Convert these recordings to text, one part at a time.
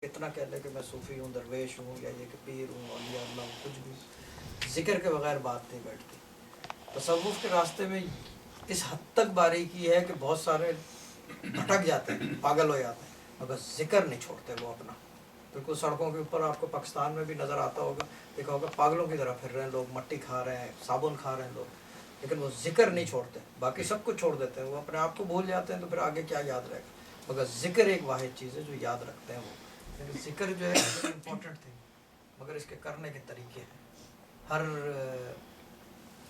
इतना कह ले कि मैं सूफ़ी हूँ, दरवेश हूँ या ये कि पीर हूँ, औलिया अल्लाह हूँ, कुछ भी ज़िक्र के बगैर बात नहीं बैठती। तसव्वुफ़ के रास्ते में इस हद तक बारीकी है कि बहुत सारे भटक जाते हैं, पागल हो जाते हैं, मगर ज़िक्र नहीं छोड़ते वो अपना। बिल्कुल सड़कों के ऊपर आपको पाकिस्तान में भी नज़र आता होगा, देखा होगा पागलों की तरह फिर रहे हैं लोग, मट्टी खा रहे हैं, साबुन खा रहे हैं लोग, लेकिन वो ज़िक्र नहीं छोड़ते। बाकी सब कुछ छोड़ देते हैं, वो अपने आप को भूल जाते हैं, तो फिर आगे क्या याद रहेगा। मगर ज़िक्र एक वाहिद चीज़ है जो याद रखते हैं वो। लेकिन ज़िक्र जो है इम्पोर्टेंट थिंग, मगर इसके करने के तरीके हैं। हर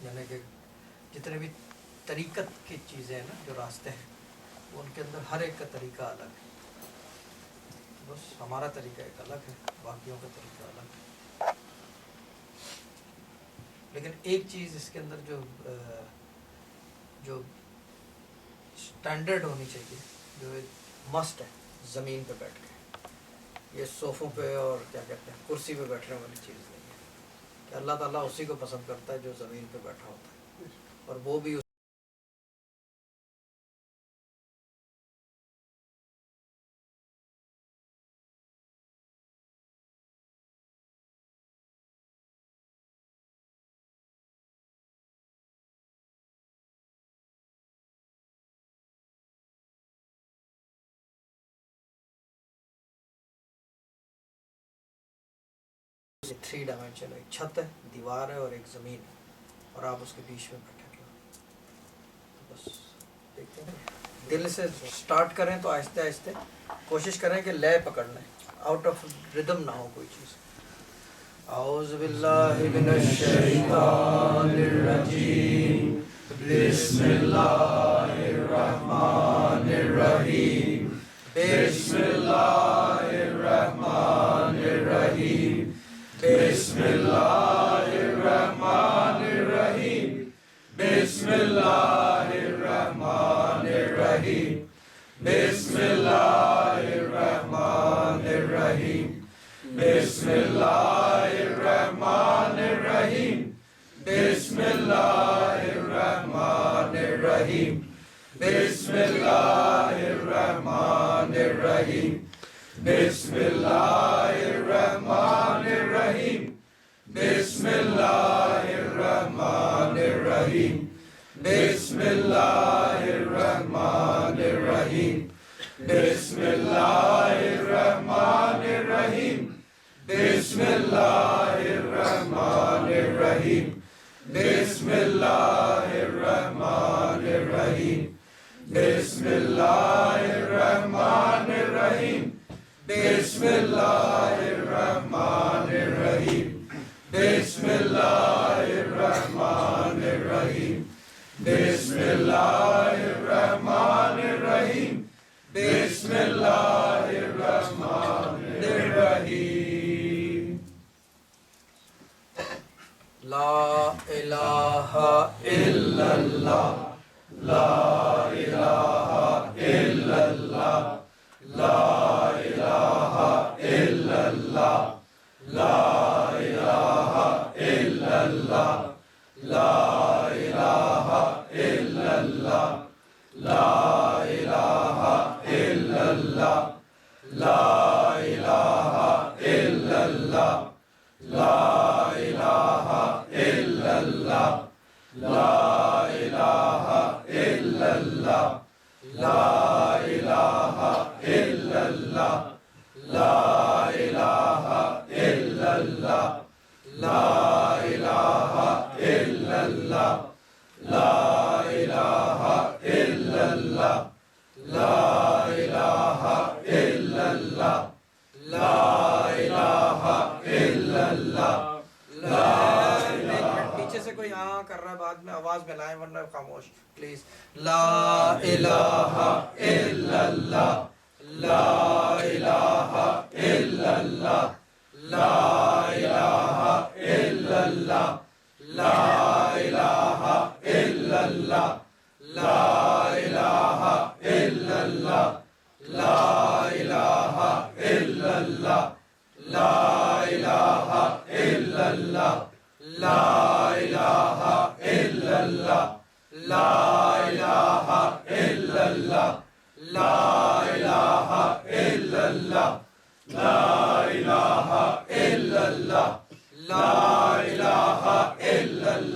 यानी कि जितने भी तरीक़त की चीज़ें हैं ना, जो रास्ते हैं, वो उनके अंदर हर एक का तरीका अलग है। बस हमारा तरीका एक अलग है, बाकियों का तरीका अलग है। लेकिन एक चीज़ इसके अंदर जो स्टैंडर्ड होनी चाहिए, जो एक मस्ट है, ज़मीन पे बैठ के, ये सोफ़ों पे और क्या कहते हैं कुर्सी पे बैठने वाली चीज़ नहीं है। कि अल्लाह ताला उसी को पसंद करता है जो ज़मीन पे बैठा होता है, और वो भी थ्री डायमेंशन, एक छत है, दीवार है और एक ज़मीन है, और आप उसके बीच में बैठे हो। तो बस देखते हैं, दिल से स्टार्ट करें तो आहिस्ते आहिस्ते कोशिश करें कि लय पकड़ लें, आउट ऑफ रिदम ना हो कोई चीज़। औज़ु बिल्लाहि मिनश शैतानिर रजीम, बिस्मिल्लाहिर रहमानिर रहीम, बिस्मिल्लाहिर रहमानिर रहीम, बिस्मिल्लाहिर रहमानिर रहीम, बिस्मिल्लाहिर रहमानिर रहीम, बिस्मिल्लाहिर रहमानिर रहीम, बिस्मिल्लाहिर रहमानिर रहीम, बिस्मिल्लाहिर रहमानिर रहीम, बिस्मिल्लाहिर रहमानिर रहीम, बिस्मिल्लाहिर रहमानिर रहीम, बिस्मिल्लाहिर रहमानिर रहीम, बिस्मिल्लाहिर रहमानिर रहीम, बिस्मिल्लाहिर रहमानिर रहीम, बिस्मिल्लाहिर रहमानिर रहीम, बिस्मिल्लाहिर रहमानिर रहीम, बिस्मिल्लाहिर रहमानिर रहीम, बिस्मिल्लाहिर रहमानिर रहीम, बिस्मिल्लाहिर रहमानिर रहीम, बिस्मिल्लाहिर रहमानिर रहीम, बिस्मिल्लाहिर रहमानिर रहीम। ला इलाहा इल्लल्लाह, ला इलाहा इल्लल्लाह, ला इलाहा इल्लल्लाह, ला इलाहा इल्लल्लाह, ला इलाहा इल्लल्लाह, ला इलाहा इल्लल्लाह, ला इलाहा इल्लल्लाह, ला इलाहा इल्लल्लाह, ला इलाहा इल्लल्लाह, ला इलाहा इल्लल्लाह, ला इलाहा इल्लल्लाह, ला इलाहा इल्लल्लाह, ला इलाहा इल्लल्लाह, ला इलाहा इल्लल्लाह, ला इलाहा इल्लल्लाह, ला पीछे से कोई हाँ कर रहा है, बाद में आवाज मिलाएं वरना खामोश प्लीज। ला इलाहा इल्लल्लाह, ला इलाहा इल्लल्लाह, ला इलाहा इल्लल्लाह, ला इलाहा इल्लल्लाह, ला इलाहा इल्लल्लाह, ला इलाहा इल्लल्लाह, ला इलाहा इल्लल्लाह, ला इलाहा इल्लल्लाह, ला इलाहा इल्लल्लाह, ला इलाहा इल्लल्लाह, ला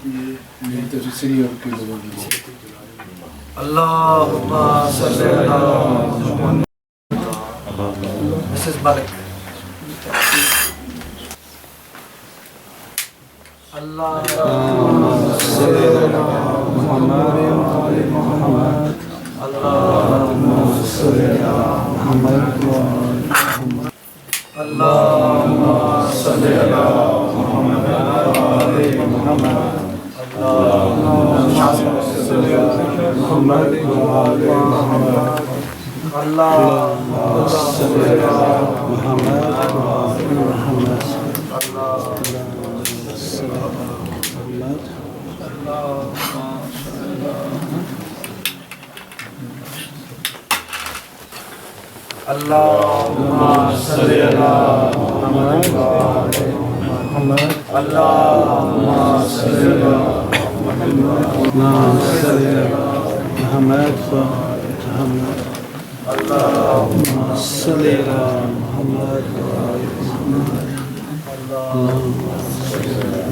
मेरी तरफ से सिरी और के लोगों की अल्लाहुम्मा सल्ली अला मुहम्मद। मिसेस मलिक। अल्लाहुम्मा सल्ली अला मुहम्मद व आले मुहम्मद। अल्लाहुम्मा सल्ली अला मुहम्मद व आले मुहम्मद। अल्लाहुम्मा सल्ली अला मुहम्मद व आले मुहम्मद। अल्लाहुम्मा सल्ली अला मुहम्मद व आले मुहम्मद। अल्लाहुम्मा सल्ली अला मुहम्मद व आले मुहम्मद। अल्लाहुम्मा सल्ली अला मुहम्मद व आले मुहम्मद। अल्लाहुम्मा सल्ली अला मुहम्मद व अल्लाहुम्मा सल्ली अला मुहम्मद व आले मुहम्मद। अल्लाहुम्मा सल्ली अला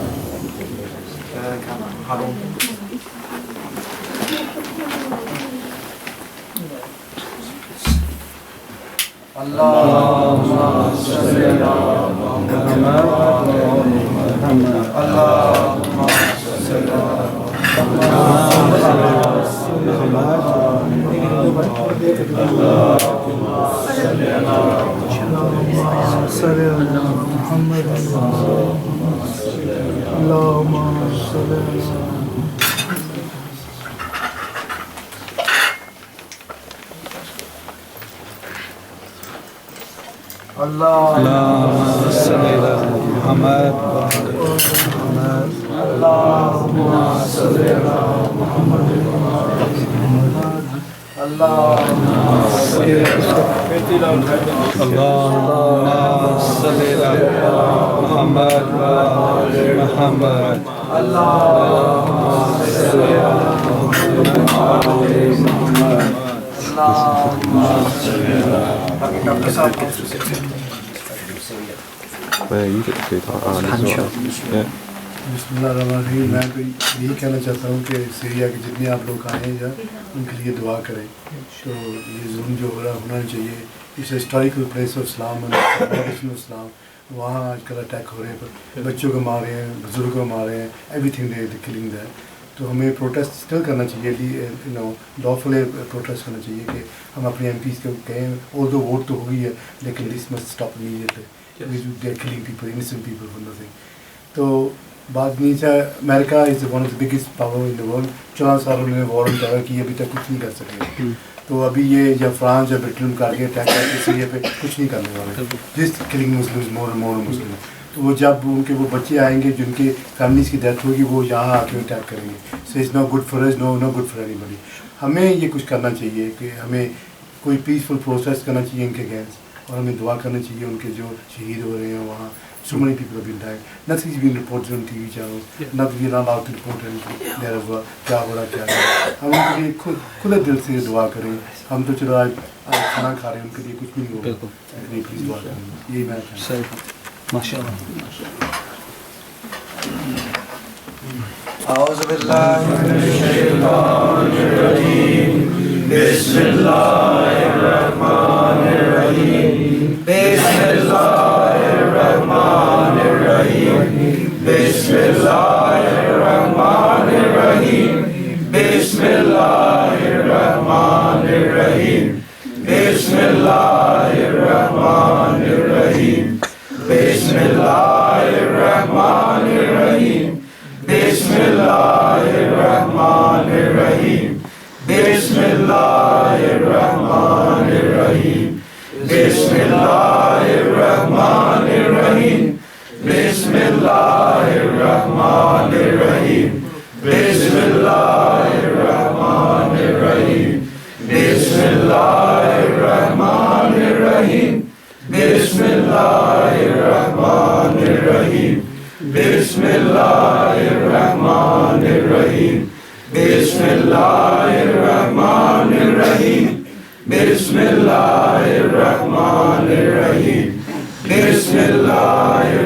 हारून। अल्लाहुम्मा सल्ली अला मुहम्मद व आले मुहम्मद। अल्लाहुम्मा सल्ली अला अल्लाहुम्मा सल्ली अला मुहम्मद व आले मुहम्मद। अल्लाहुम्मा सल्ली अला मुहम्मद व आले मुहम्मद। अल्लाहुम्मा सल्ली अला मुहम्मद व आले मुहम्मद। अल्लाहुम्मा सल्ली अला मुहम्मद व आले मुहम्मद। अल्लाहुम्मा सल्ली अला डॉक्टर साहब You get to do that. Yeah. बिस्मिल्लाहिर्रहमानिर्रहीम। मैं तो यही कहना चाहता हूँ कि सीरिया के जितने आप लोग आए हैं या उनके लिए दुआ करें। तो ये जुल्म जो हो रहा होना चाहिए, इस हिस्टोरिकल प्लेस ऑफ इस्लाम इस्लाम, वहाँ आजकल अटैक हो रहे हैं, बच्चों को मार रहे हैं, बुजुर्गों को मार रहे हैं, एवरीथिंग दे किलिंग दैट। तो हमें प्रोटेस्ट स्टिल करना चाहिए, लॉफुली प्रोटेस्ट करना चाहिए कि हम अपने एमपीज़ को कहें, और दो वोट तो हुई है, लेकिन this must stop immediately. They are killing people, innocent people for nothing. तो बात नहीं है, America is one of the biggest power in the world. 14 साल उन्होंने वॉर ऑन टेरर की, अभी तक कुछ नहीं कर सके। तो अभी ये या फ्रांस या ब्रिटेन करके अटैक करके सीरिया पे कुछ नहीं करने वाले। This killing Muslims more and more Muslim. तो वो जब उनके वो बच्चे आएंगे जिनके फैमिलीज़ की डेथ होगी, वो यहाँ आके अटैक करेंगे। So it's not good for us, no good for anybody. हमें ये कुछ करना चाहिए कि हमें कोई पीसफुल प्रोसेस करना चाहिए इनके अगेंस्ट, और हमें दुआ करना चाहिए उनके जो शहीद हो रहे हैं वहाँ। So many people have been dying. Nothing's been reported on TV channels. Nothing, we're not allowed to report anything. क्या हो रहा क्या नहीं। हम उनके लिए खुले दिल से दुआ करें। हम तो चलो आज खाना खा रहे हैं, उनके लिए कुछ नहीं होगा। इसलिए प्लीज़ दुआ करें। यही मैं कहना। माशाअल्लाह। औज़ु बिल्लाहि मिनश शैतानिर रजीम। बिस्मिल्लाहिर्रहमानिर्रहीम। बिस्मिल्लाहिर्रहमानिर्रहीम। बिस्मिल्लाहिर्रहमानिर्रहीम। बिस्मिल्लाहिर्रहमानिर्रहीम। बिस्मिल्लाहिर्रहमानिर्रहीम। बिस्मिल्लाहिर्रहमानिर्रहीम। बिस्मिल्लाहिर्रहमानिर्रहीम। बिस्मिल्लाहिर्रहमानिर्रहीम। बिस्मिल्लाहिर्रहमानिर्रहीम। बिस्मिल्लाहिर्रहमानिर्रहीम। बिस्मिल्लाहिर्रहमानिर्रहीम। बिस्मिल्लाहिर्रहमानिर्रहीम। बिस्मिल्लाहिर्रहमानिर्रहीम। बिस्मिल्लाहिर्रहमानिर्रहीम। बिस्मिल्लाहिर्रहमानिर्रहीम। बिस्मिल्लाहिर्रहमानिर्रहीम। बिस्मिल्लाहिर्रहमानिर्रहीम।